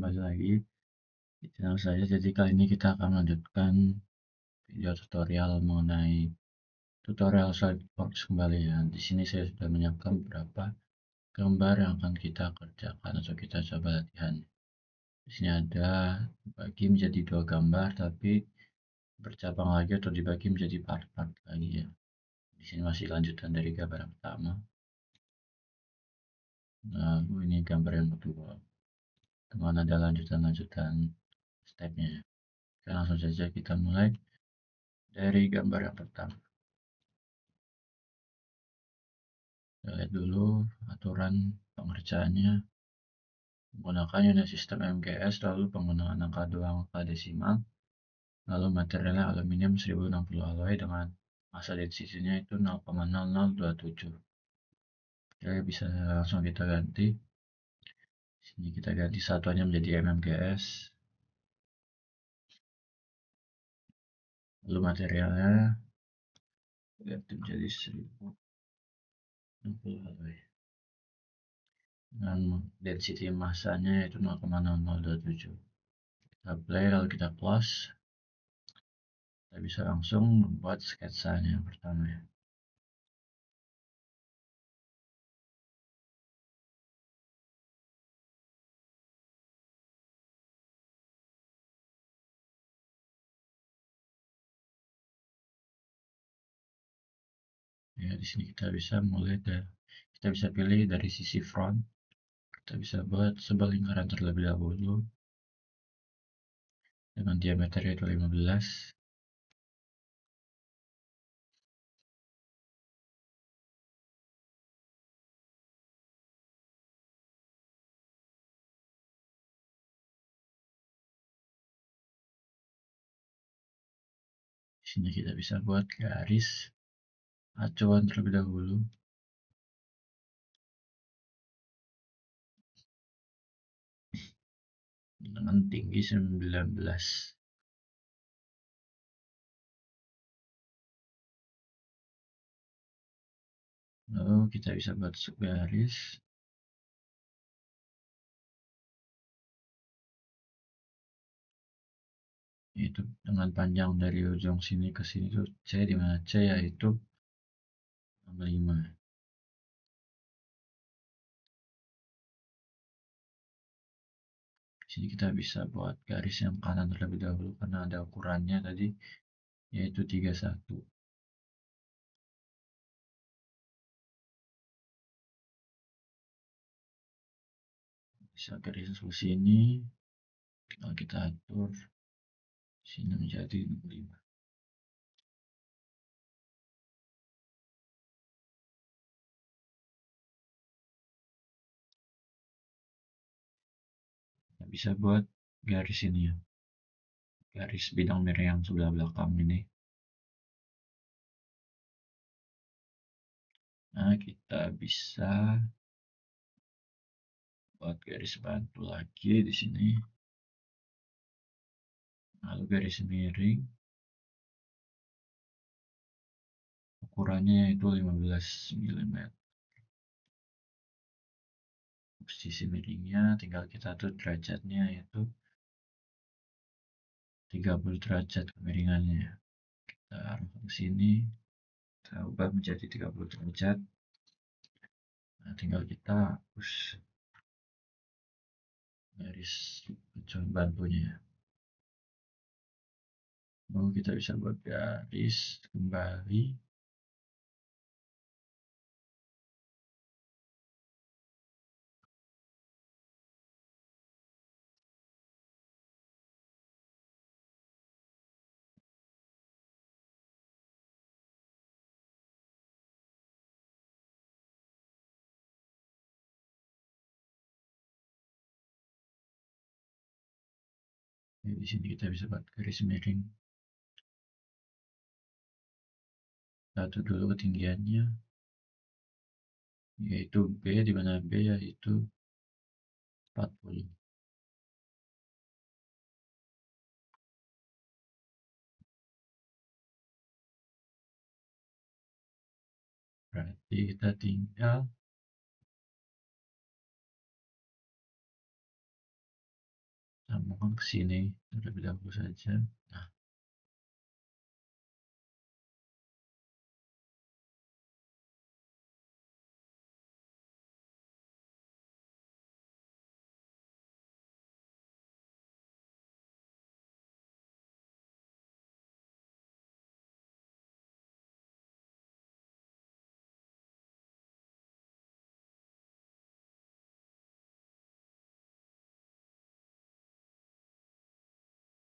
kembali lagi di channel saya. Jadi kali ini kita akan melanjutkan video tutorial mengenai tutorial SolidWorks kembali ya. Di sini saya sudah menyiapkan beberapa gambar yang akan kita kerjakan atau kita coba latihan. Di sini ada dibagi menjadi 2 gambar, tapi bercabang lagi atau dibagi menjadi part-part lagi ya. Di sini masih lanjutan dari gambar yang pertama. Lalu ini gambar yang kedua. Kemana ada lanjutan-lanjutan stepnya. Oke, langsung saja kita mulai dari gambar yang pertama. Kita lihat dulu aturan pengerjaannya. Menggunakan unit sistem MGS, lalu penggunaan angka 2 angka desimal, lalu materialnya aluminium 1060 alloy dengan massa density-nya itu 0,0027. Oke, bisa langsung kita ganti. Sini kita ganti satuannya menjadi mmgs. Lalu materialnya ganti menjadi 1060 alloy. Dan density massanya yaitu 0,0027. Kita play lalu kita close. Kita bisa langsung membuat sketsanya yang pertama ya. Ya, di sini kita bisa kita bisa pilih dari sisi front. Kita bisa buat sebuah lingkaran terlebih dahulu dengan diameter yaitu 15. Di sini kita bisa buat garis acuan terlebih dahulu. Dengan tinggi 19. Lalu kita bisa buat garis. Itu dengan panjang dari ujung sini ke sini itu C, di mana C yaitu 65. Di sini kita bisa buat garis yang kanan terlebih dahulu karena ada ukurannya tadi yaitu 31. Bisa garis sebelah sini, kalau kita atur sini menjadi 65. Kita bisa buat garis ini ya, garis bidang merah yang sebelah belakang ini. Nah, kita bisa buat garis bantu lagi di sini. Lalu garis miring, ukurannya itu 15 mm. Posisi miringnya tinggal kita atur derajatnya yaitu 30 derajat kemiringannya. Kita arahkan ke sini, kita ubah menjadi 30 derajat. Nah, tinggal kita hapus garis acuan bantunya. Lalu kita bisa buat garis kembali. Di sini kita bisa buat garis miring. Satu dulu ketinggiannya, yaitu B, di mana B yaitu 40. Berarti kita tinggal mohon ke sini terlebih dahulu saja.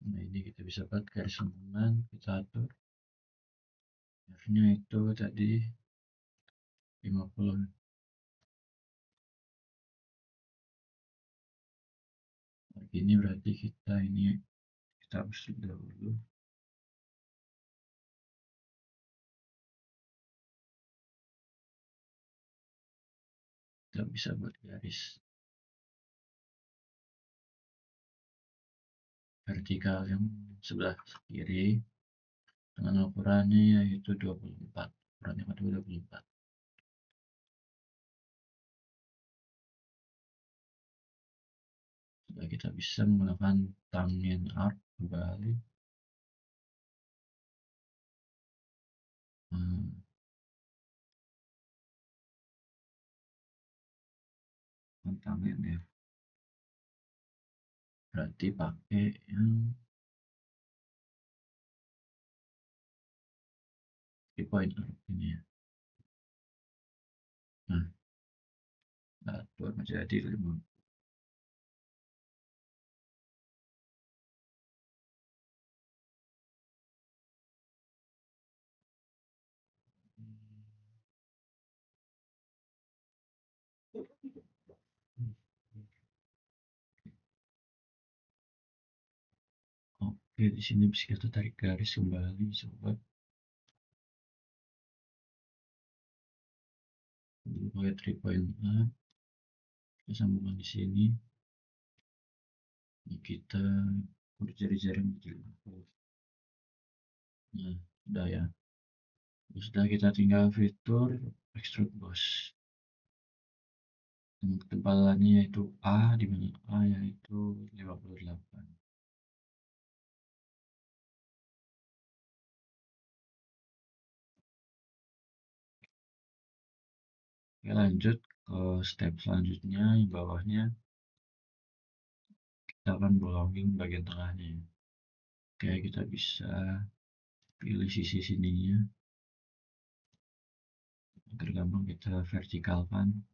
Nah, ini kita bisa buat garis lengkungan, kita atur R-nya itu tadi 50. Ini berarti kita hapus dahulu. Kita bisa buat garis vertikal yang sebelah kiri dengan ukurannya yaitu 24. Ukuran yang kedua 24. Sudah kita bisa menggunakan tangent arc kembali. Tangent ya. Berarti pakai yang 3 point arc ini ya. Nah, atur menjadi 5. Oke, di sini bisa kita tarik garis kembali, sobat. Pakai 3 point arc. Kita sambungkan di sini. Ini kita jari-jari menjadi. Nah, sudah ya. Sudah, kita tinggal fitur extrude boss. Ketebalannya yaitu A, di mana A yaitu 58. Oke, lanjut ke step selanjutnya, yang bawahnya kita akan bolongin bagian tengahnya. Oke, kita bisa pilih sisi sininya agar gampang kita vertikalkan.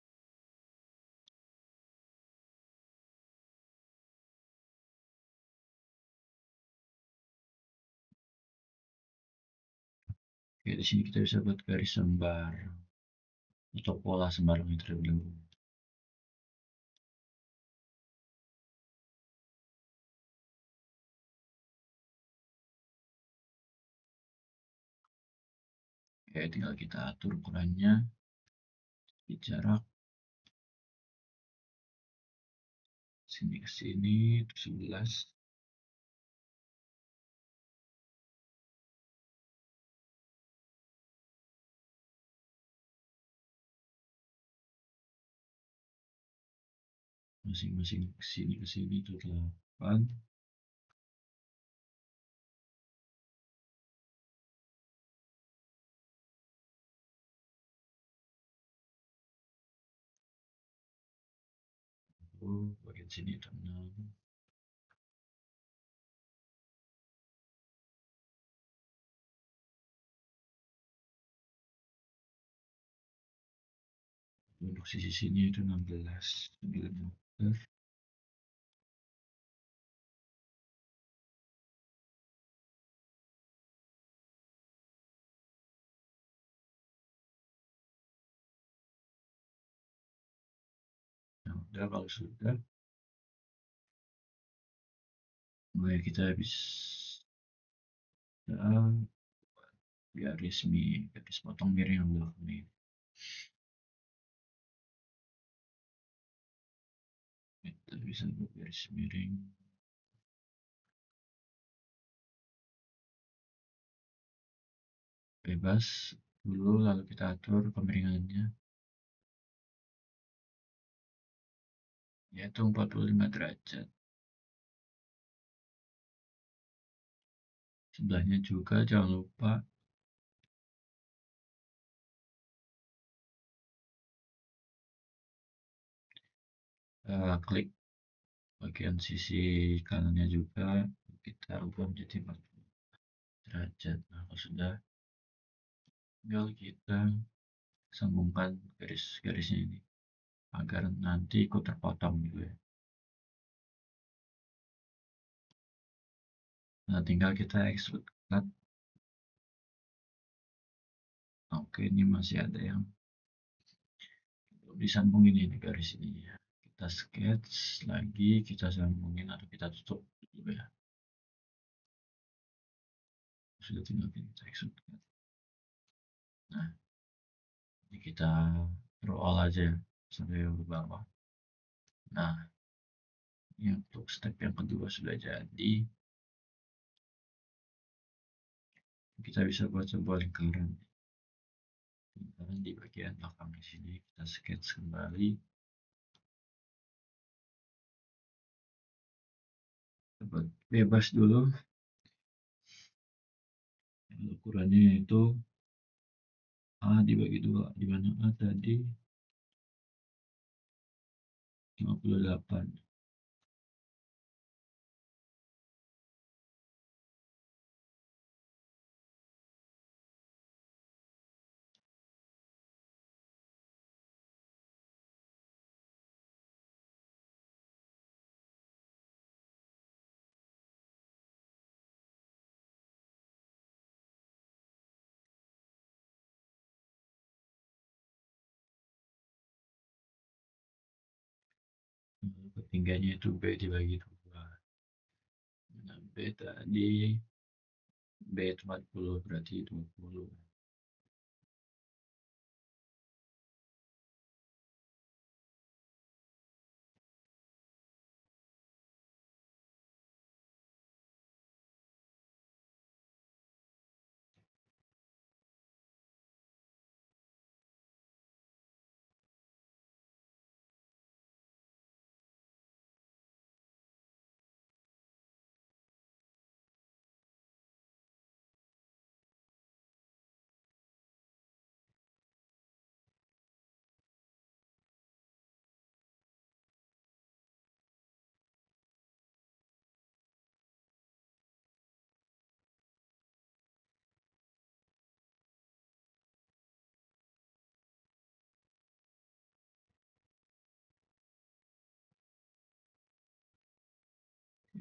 Oke, di sini kita bisa buat garis sembar atau pola sembarang yang terlebih dahulu. Oke, tinggal kita atur ukurannya di jarak sini ke sini, 11. Masing-masing ke sini itu 8. Bagian sini itu 6. Untuk sisi sini itu 16 mm. Nah, udah, kalau sudah, mulai kita bisa garis potong miring yang belakang ini. Kita bisa buat garis miring bebas dulu, lalu kita atur kemiringannya yaitu 45 derajat. Sebelahnya juga jangan lupa klik bagian sisi kanannya juga, kita ubah menjadi 40 derajat. Nah, kalau sudah, tinggal kita sambungkan garis-garisnya ini agar nanti ikut terpotong gitu ya. Nah, tinggal kita extrude cut. Oke, ini masih ada yang belum disambungin ini garis ini ya. Kita sketch lagi, kita sambungin atau kita tutup dulu ya. Sudah, tinggal kita extrude cut. Nah, ini kita roll aja sampai ke bawah. Nah, ini untuk step yang kedua sudah jadi. Kita bisa buat sebuah lingkaran di bagian belakang di sini. Kita sketch kembali. Kita buat bebas dulu. Ukurannya itu A dibagi 2, di mana A tadi 58. Ketinggiannya itu B dibagi 2. Nah, B tadi B itu 40, berarti 20.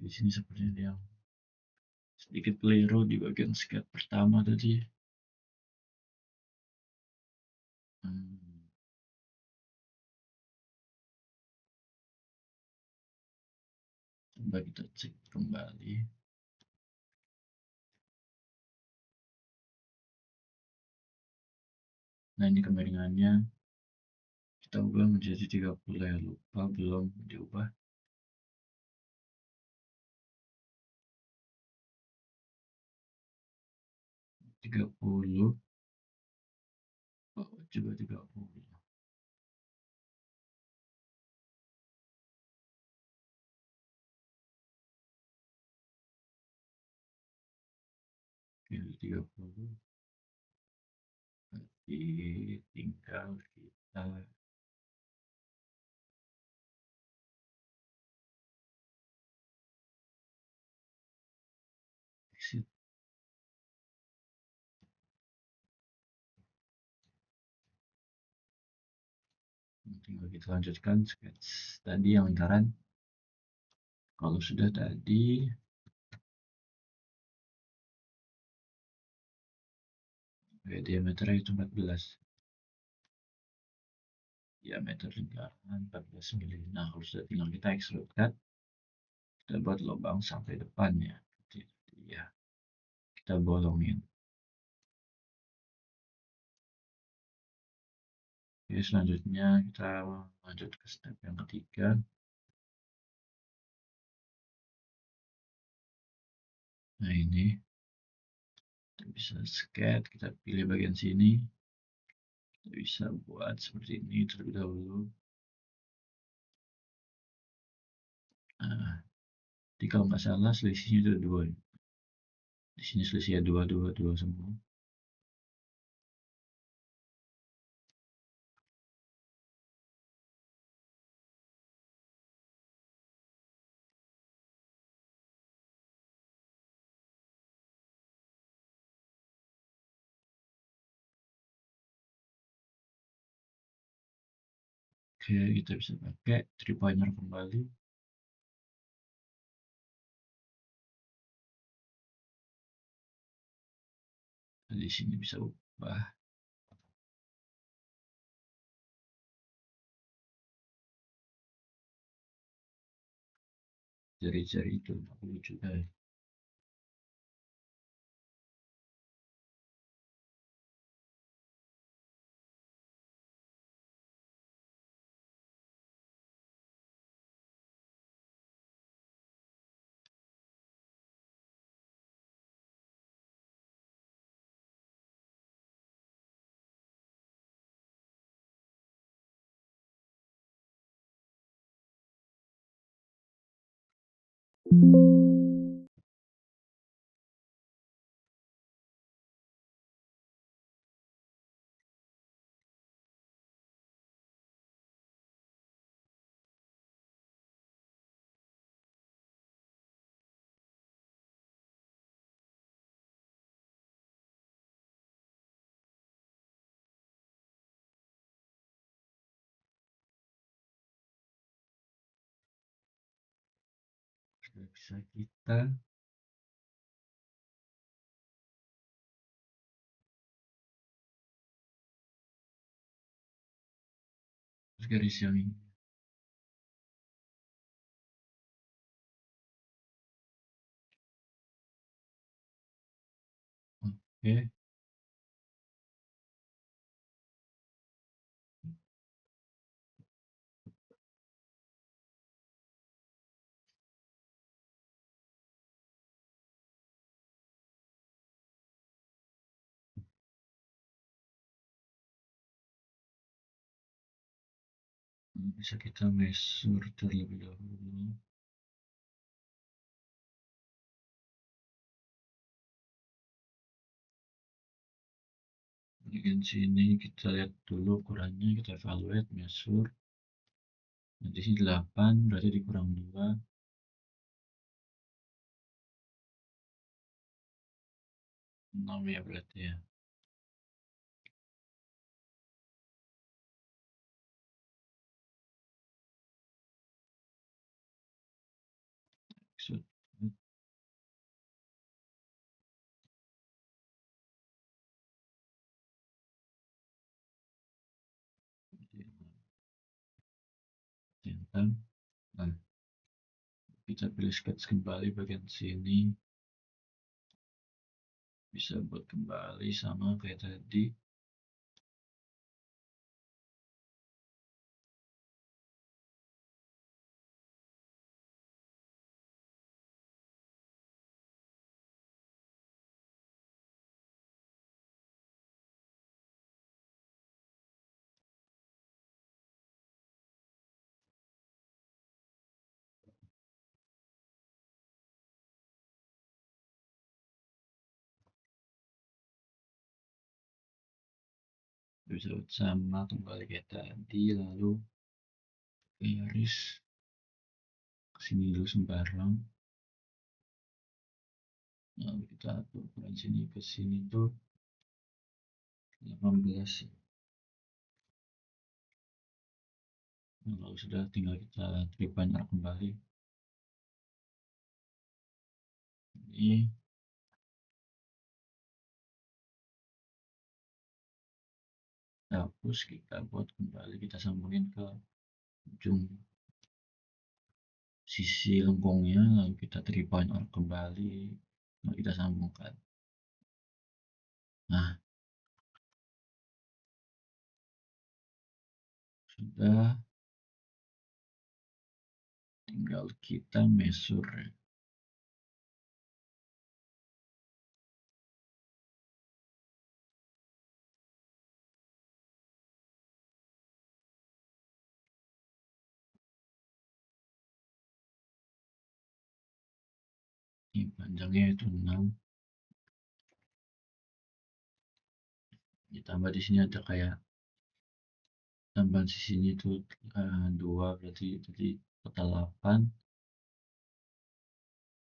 Di sini sepertinya ada yang sedikit keliru di bagian sketch pertama tadi. Hmm, Coba kita cek kembali. Nah, ini kemiringannya kita ubah menjadi 30 ya, lupa belum diubah. 30. Oh, coba 30. Oke, 30. Berarti tinggal kita exit. Tinggal kita lanjutkan sketch tadi yang lingkaran. Kalau sudah tadi, diameternya itu 14. Diameter lingkaran 14 mm. Nah, kalau sudah, tinggal kita extrude cut. Kita buat lubang sampai depannya. Ya, kita bolongin. Oke, selanjutnya kita lanjut ke step yang ketiga. Nah, ini kita bisa sketch, kita pilih bagian sini. Kita bisa buat seperti ini terlebih dahulu. Nah, jadi kalau nggak salah selisihnya itu 2. Di sini selisihnya 2, 2, 2 semua. Oke, kita bisa pakai 3-pointer kembali. Di sini bisa ubah jari-jari itu, aku lucu guys. Sudah bisa kita garis yang ini. Oke, bisa kita measure terlebih dahulu. Bagian sini kita lihat dulu ukurannya, kita evaluate, measure. Nah, di sini 8, berarti dikurang 2. 6 ya berarti ya. Maksud centang. Nah, kita pilih sketch kembali bagian sini. Bisa buat kembali sama kayak tadi. Bisa buat sama kembali kayak tadi, lalu garis sini dulu sembarang. Lalu kita atur ukuran sini ke sini tuh 18. Nah, lalu sudah tinggal kita tribanner kembali. Ini hapus, kita buat kembali, kita sambungin ke ujung sisi lengkungnya, lalu kita 3-pointer kembali, lalu kita sambungkan. Nah, sudah, tinggal kita measure. Ini panjangnya itu 6. Ditambah di sini ada kayak tambahan sisinya itu 2, berarti jadi total 8.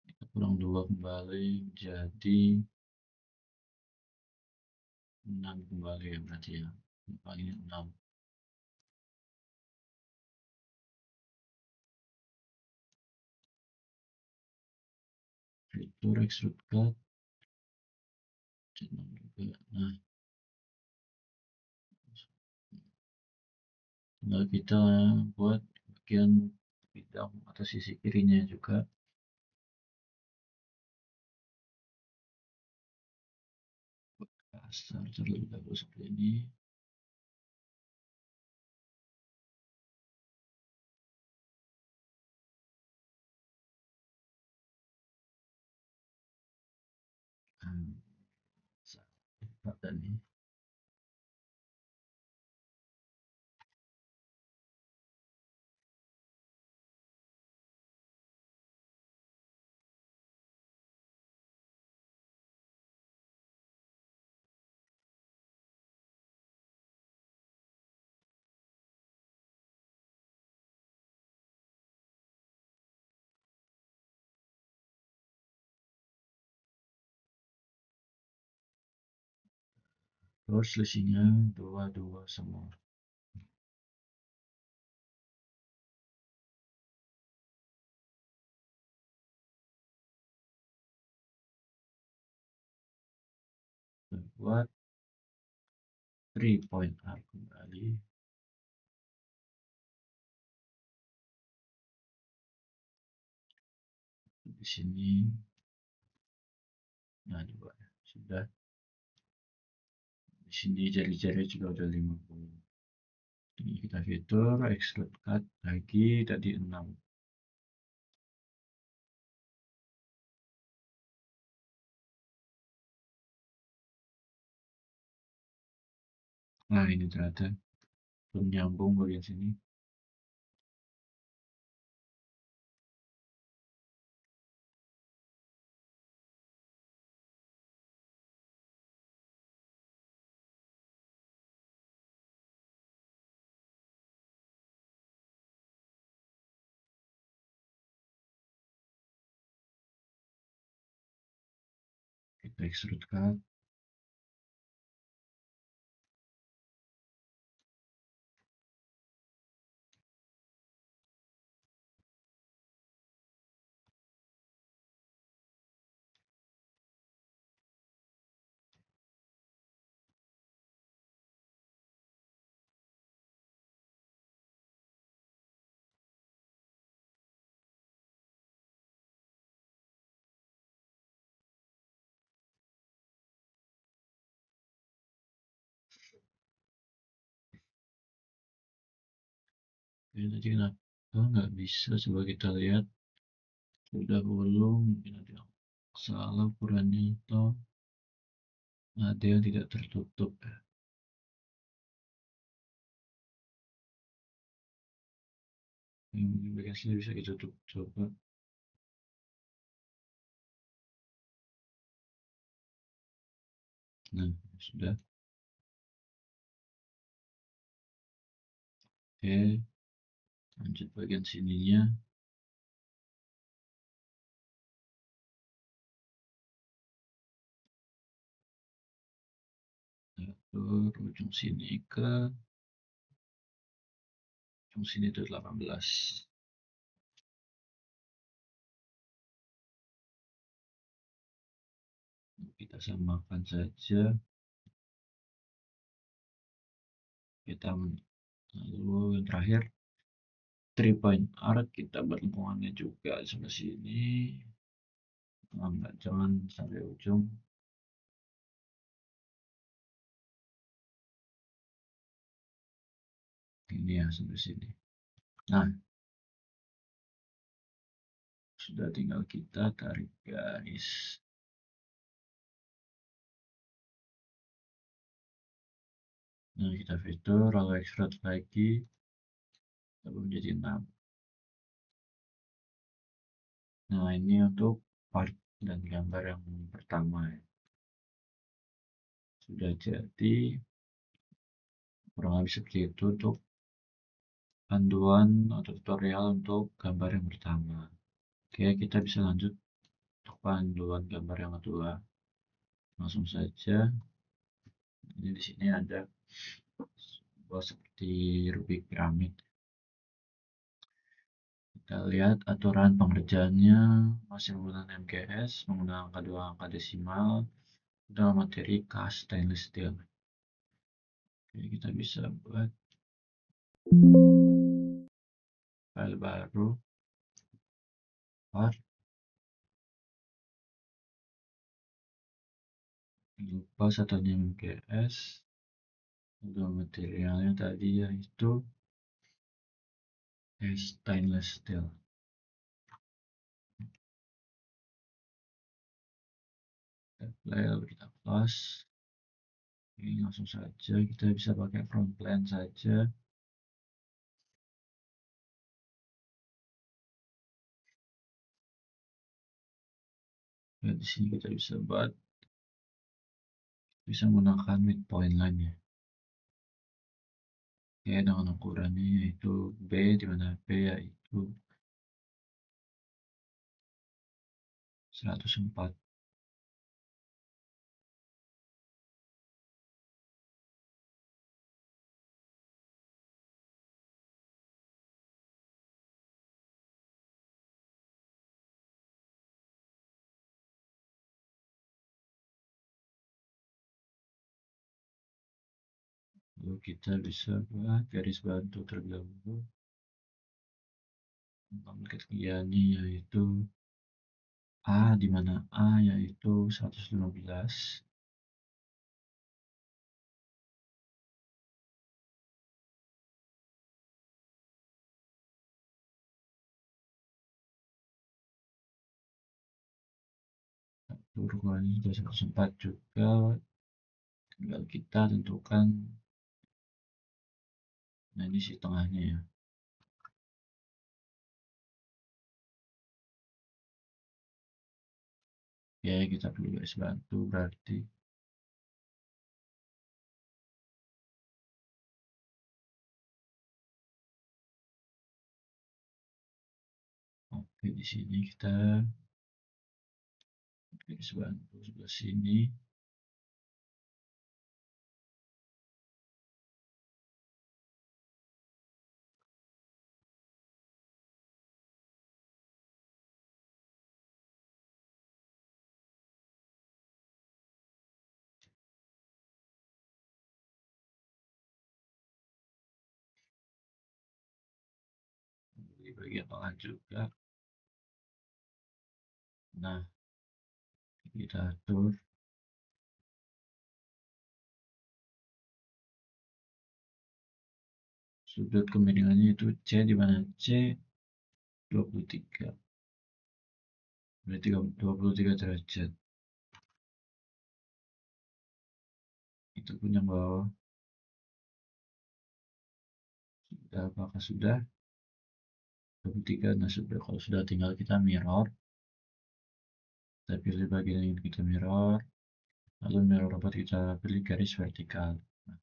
Kita kurang 2 kembali jadi 6 kembali ya berarti ya. Ini 6. Fitur extrude cut 6 juga. Nah, tinggal kita buat bagian bidang atau sisi kirinya juga. Kasar terlebih dahulu seperti ini. Dan ini terus selisihnya 2 semua. Kita buat 3 point arc kembali. Di sini nah 2 sudah. Di sini jari-jari juga udah 50. Ini kita fitur extrude cut lagi tadi 6. Nah, ini ternyata belum nyambung bagian sini. Kita extrude cut. Oke, tadi kenapa nggak bisa? Coba kita lihat. Sudah belum, mungkin ada yang salah ukurannya atau ada yang tidak tertutup ya. Yang mungkin bagian sini bisa kita tutup. Coba. Nah, sudah. Oke, lanjut bagian sininya. Atur ujung sini ke ujung sini itu 18. Kita samakan saja. Kita lalu yang terakhir 3 point arc kita buat lengkungannya juga sebelah sini. Enggak, jangan sampai ujung. Ini ya sampai sini. Nah, sudah tinggal kita tarik garis. Nah, kita fitur lalu extrude lagi lalu menjadi 6. Nah, ini untuk part dan gambar yang pertama ya. Sudah jadi. kurang lebih seperti itu untuk panduan atau tutorial untuk gambar yang pertama. Oke, kita bisa lanjut untuk panduan gambar yang kedua. Langsung saja. Ini di sini ada sebuah seperti Rubik piramid. Kita lihat aturan pengerjaannya masih menggunakan MGS, menggunakan angka 2 angka desimal dalam materi cast stainless steel. Oke, kita bisa buat file baru, part, lupa satunya MGS, untuk materialnya tadi yaitu stainless steel. Kita play lalu kita close. Ini langsung saja kita bisa pakai front plane saja. Ya, di sini kita bisa buat, bisa menggunakan midpoint line ya. Oke, dengan ukurannya yaitu B, di mana B yaitu 104. Lalu kita bisa buat garis bantu terlebih dahulu. Ketinggiannya yaitu A, di mana A yaitu 115. Ukurannya sudah 104 juga. Tinggal kita tentukan. Nah, ini si tengahnya ya. Oke, kita perlu garis bantu berarti. Oke, di sini kita garis bantu sebelah sini. Di bagian tengah juga. Nah, kita atur sudut kemiringannya itu C, di mana C 23. Berarti 23 derajat. Itu pun yang bawah. Sudah, apakah sudah? 23. Nah, sudah. Kalau sudah, tinggal kita mirror. Kita pilih bagian yang ingin kita mirror. Lalu mirror dapat kita pilih garis vertikal. Nah,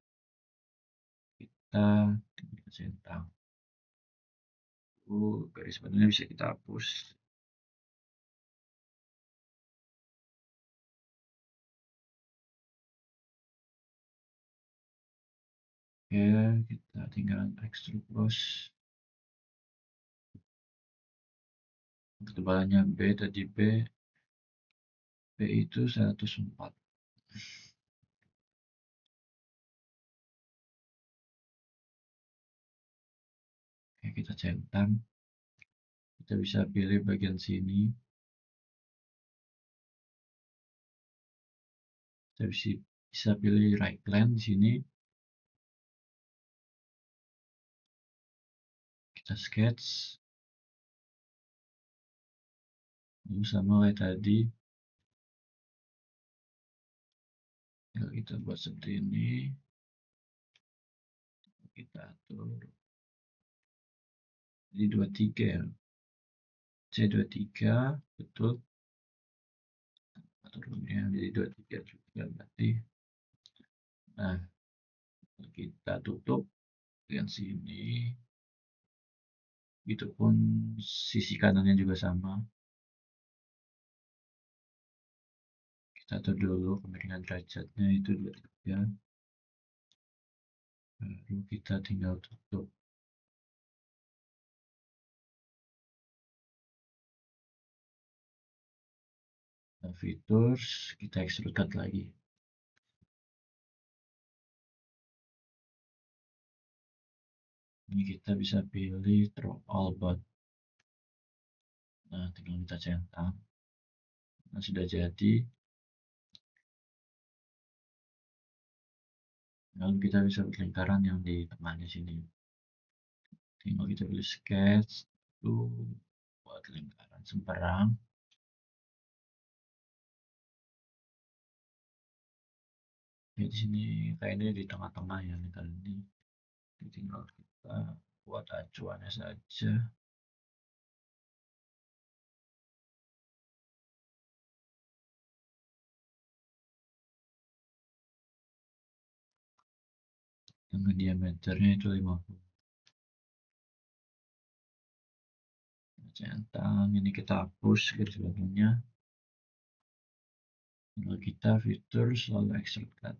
kita centang. Garis bantunya bisa kita hapus. Oke, kita tinggal extrude boss. Ketebalannya B tadi B itu 104. Oke, kita centang. Kita bisa pilih bagian sini. Kita bisa pilih right plane di sini. Kita sketch. Lalu sama kayak tadi. Tinggal kita buat seperti ini. Kita atur. Jadi 23 ya. C23, betul. Atur ini jadi 23 juga berarti. Nah, Kita tutup yang sini, itu pun sisi kanannya juga sama. Kita atur dulu kemiringan derajatnya itu 23, baru kita tinggal tutup. Nah, features kita extrude cut lagi. Ini kita bisa pilih throw all but. Nah, tinggal kita centang. Nah, sudah jadi. Lalu kita bisa buat lingkaran yang di tengahnya sini. Tinggal kita pilih sketch, itu buat lingkaran semperang. Ya, di sini kayaknya di tengah-tengah ya lingkaran ini. Tinggal kita buat acuannya saja. Dengan diameternya itu 50. Centang, ini kita hapus garis bawahnya. Tinggal kita fitur selalu extrude cut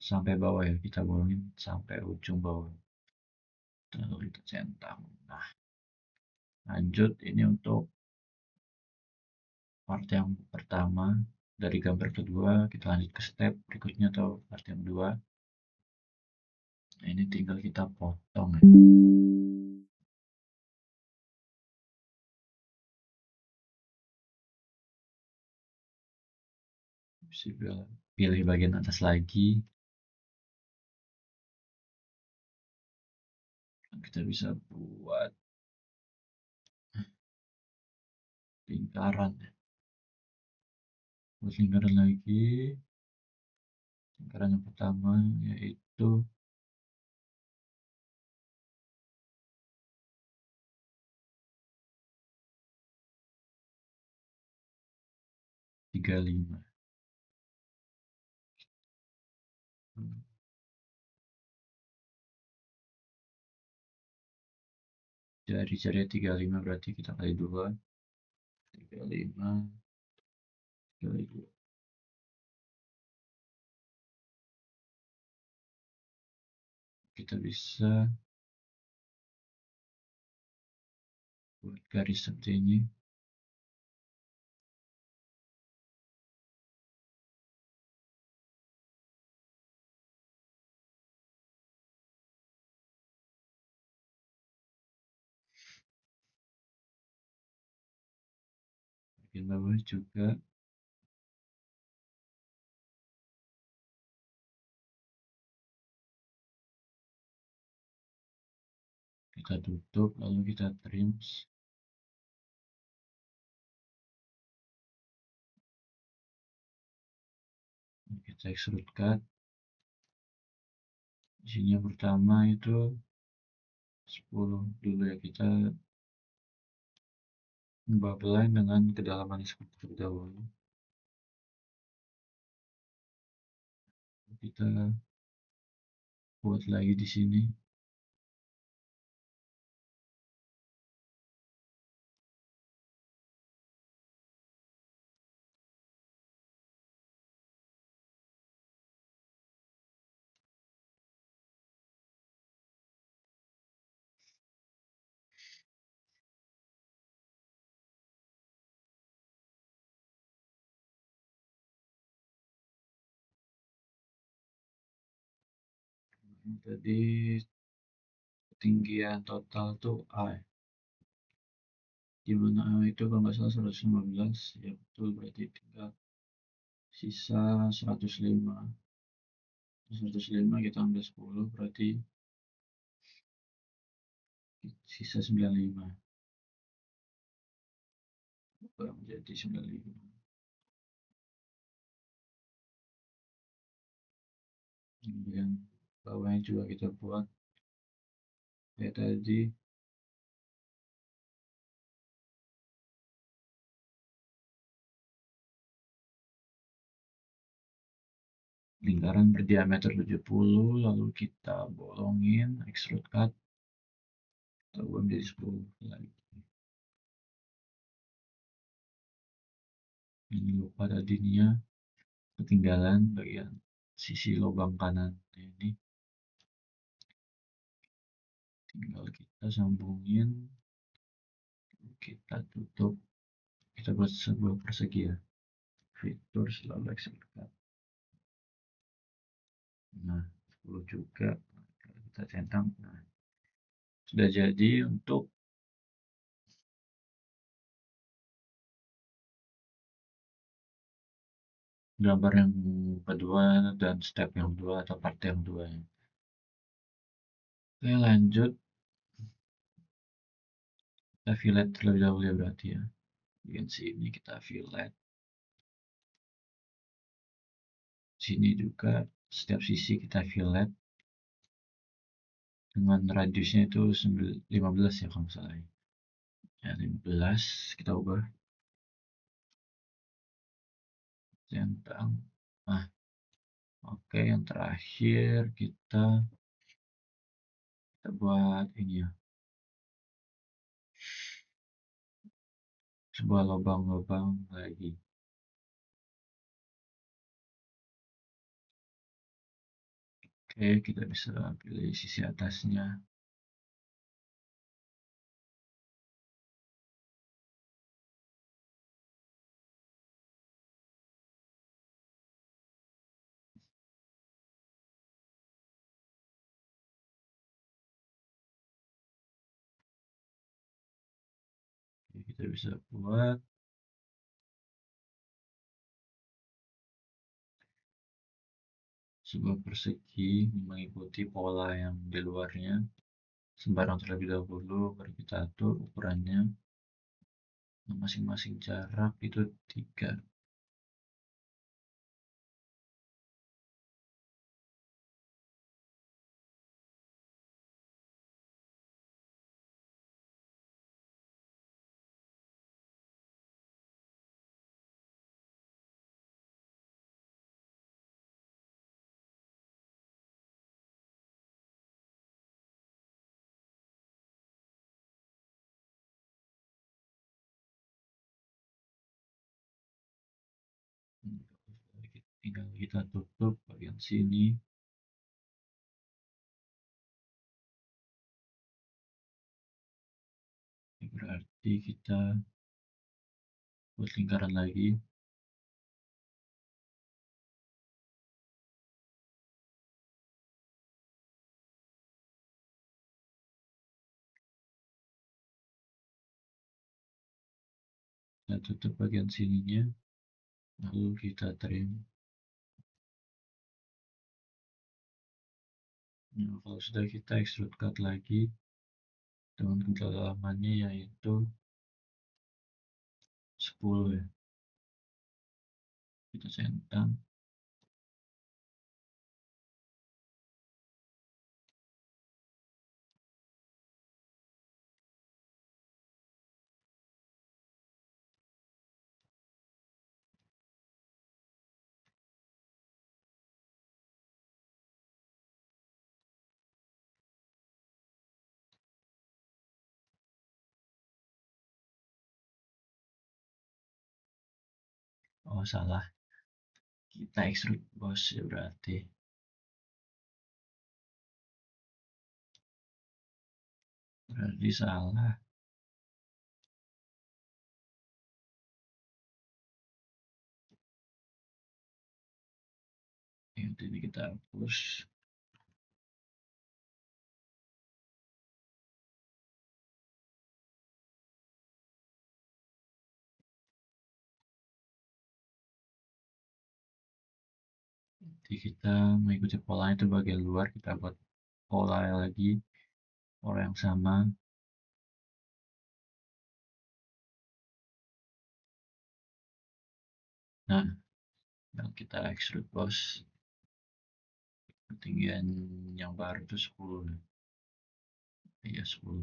sampai bawah ya, kita bolongin sampai ujung bawah. Lalu kita centang. Nah, lanjut ini untuk part yang pertama. Dari gambar kedua kita lanjut ke step berikutnya atau part yang kedua. Nah, ini tinggal kita potong ya. Bisa pilih bagian atas lagi. Kita bisa buat lingkaran ya. Buat lingkaran lagi. Lingkaran yang pertama yaitu tiga lima. Dari jari 35 berarti kita kali 2. 35 kali 2. Kita bisa buat garis seperti ini. Bagian bawah juga kita tutup lalu kita trims. Kita extrude cut. Di sini yang pertama itu 10 dulu ya, kita bubble line dengan kedalaman seperti terlebih dahulu. Kita buat lagi di sini. Tadi ketinggian total tuh A ya. Dimana A itu kalau nggak salah 115 ya, betul, berarti tinggal sisa 105. 105 kita ambil 10 berarti sisa 95. Menjadi 95. Kemudian bawahnya juga kita buat kayak tadi. lingkaran berdiameter 70, lalu kita bolongin, extrude cut, kita ubah menjadi 10 lagi. Ini lupa tadinya ketinggalan bagian sisi lubang kanan ini, tinggal kita sambungin, kita tutup, kita buat sebuah persegi ya, fitur selalu extrude cut. Nah, 10 juga kita centang. Nah, sudah jadi untuk gambar yang kedua dan step yang kedua atau part yang kedua. Oke, lanjut, kita fillet terlebih dahulu ya berarti ya. Bagian sini kita fillet, sini juga setiap sisi kita fillet dengan radiusnya itu 15 ya kalau salah ya, 15 kita ubah centang. Nah, oke, yang terakhir kita buat ini ya, sebuah lubang-lubang lagi. Oke, kita bisa pilih sisi atasnya. Oke, kita bisa buat sebuah persegi mengikuti pola yang di luarnya. Sembarang terlebih dahulu, baru kita atur ukurannya. Masing-masing jarak itu 3. Tinggal kita tutup bagian sini. Berarti kita buat lingkaran lagi. Kita tutup bagian sininya, lalu kita trim. Nah, kalau sudah kita extrude cut lagi dengan kedalamannya yaitu 10 ya. Kita centang. Oh, salah. Kita extrude bos ya berarti. Berarti salah. Ini kita hapus. Jadi kita mengikuti pola itu bagian luar, kita buat pola lagi, pola yang sama. Nah, yang kita extrude bos, ketinggian yang baru itu 10. Iya, 10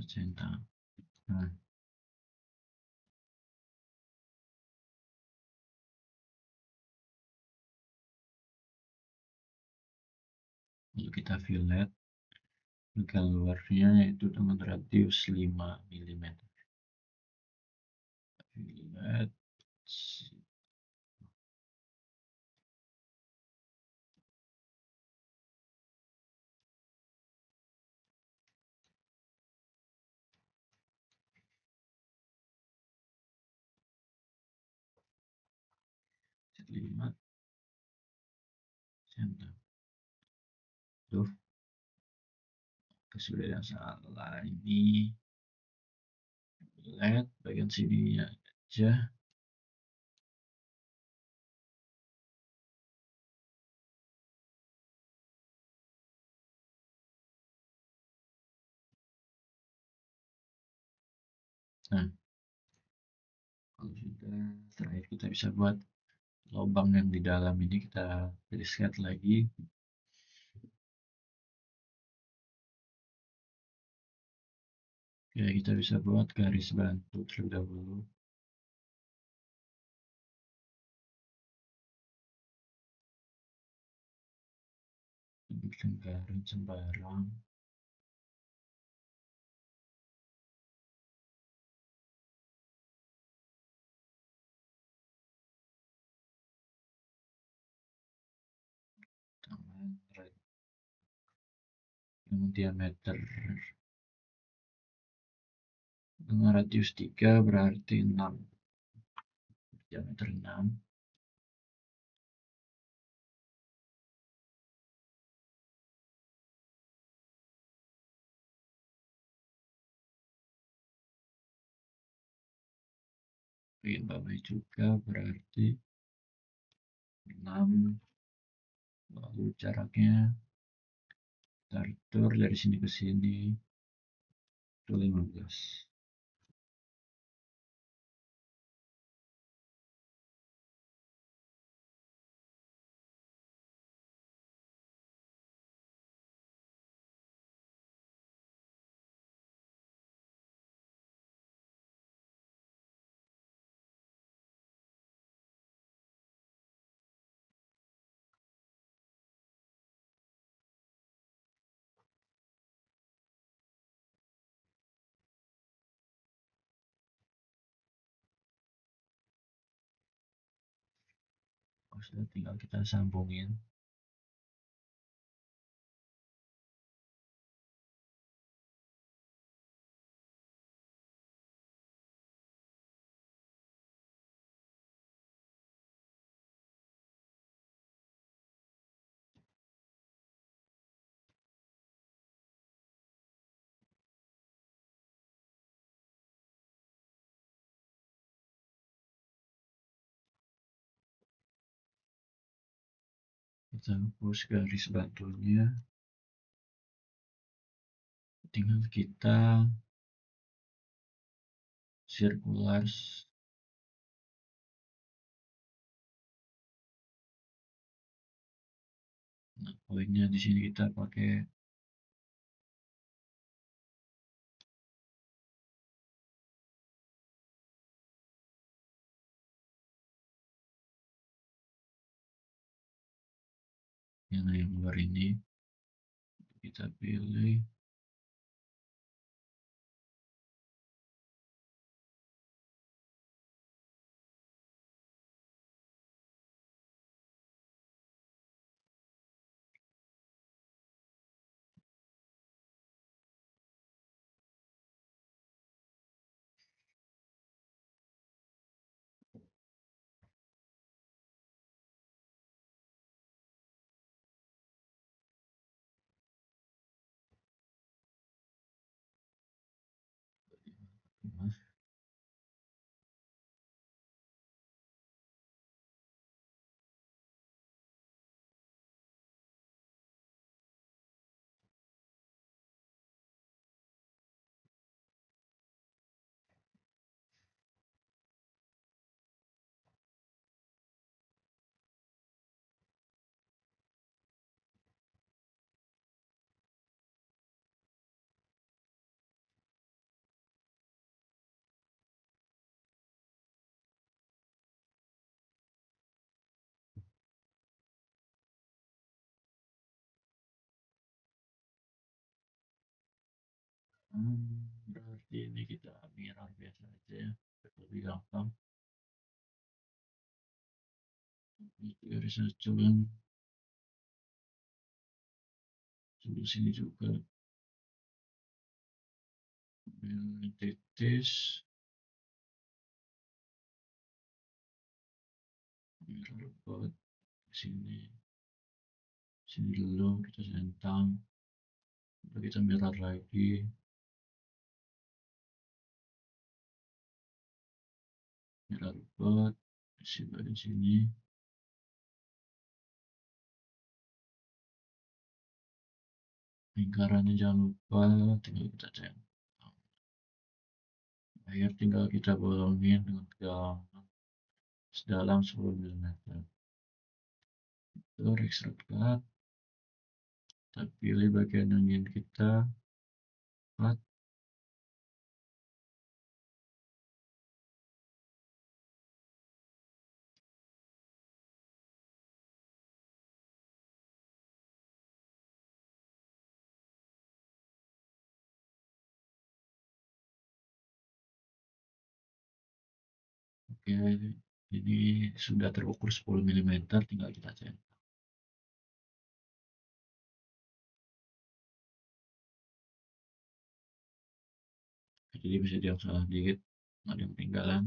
centang. Nah, lalu kita fillet bagian luarnya yaitu dengan radius 5 mm. Fillet 5 cm. Tuh, sudah yang salah ini fillet bagian sini aja. Nah, kalau sudah, terakhir kita bisa buat lubang yang di dalam ini, kita riset lagi. Ya, kita bisa buat garis bantu terlebih dahulu. Bikin garis sembarang. Dengan diameter dengan radius 3 berarti 6, diameter 6. Bikin bawah juga berarti 6, lalu jaraknya kita atur dari sini ke sini itu 15. Sudah, tinggal kita sambungin. Kita hapus garis bantunya, tinggal kita circular. Nah, poinnya di sini kita pakai yang luar ini, kita pilih. Berarti ini kita mirror biasa aja ya, lebih gampang. Garis acuan sebelah sini juga, ambil titis, mirror buat sini, sini dulu kita centang, lalu kita mirror lagi, mirror buat sini sini, lingkarannya jangan lupa, tinggal kita centang. Akhir tinggal kita bolongin dengan kedalaman sedalam 10 mm. Lalu extrude cut, kita pilih bagian yang ingin kita cut. Oke, ini sudah terukur 10 mm, tinggal kita centang. Jadi bisa diam salah dikit, ada yang ketinggalan.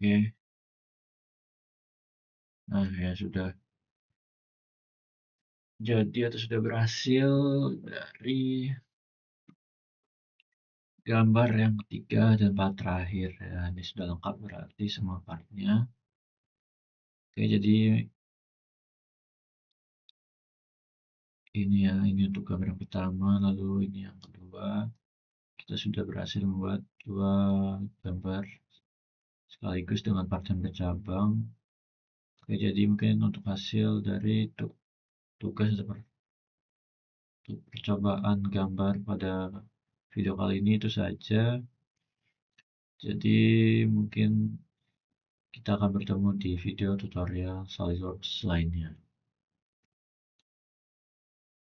Oke, nah ya sudah jadi atau sudah berhasil dari gambar yang ketiga dan part terakhir ya. Ini sudah lengkap berarti semua partnya. Oke, jadi ini ya, ini untuk gambar yang pertama, lalu ini yang kedua. Kita sudah berhasil membuat dua gambar sekaligus dengan part yang bercabang. Oke, jadi mungkin untuk hasil dari tugas seperti percobaan gambar pada video kali ini itu saja. Jadi mungkin kita akan bertemu di video tutorial SolidWorks lainnya.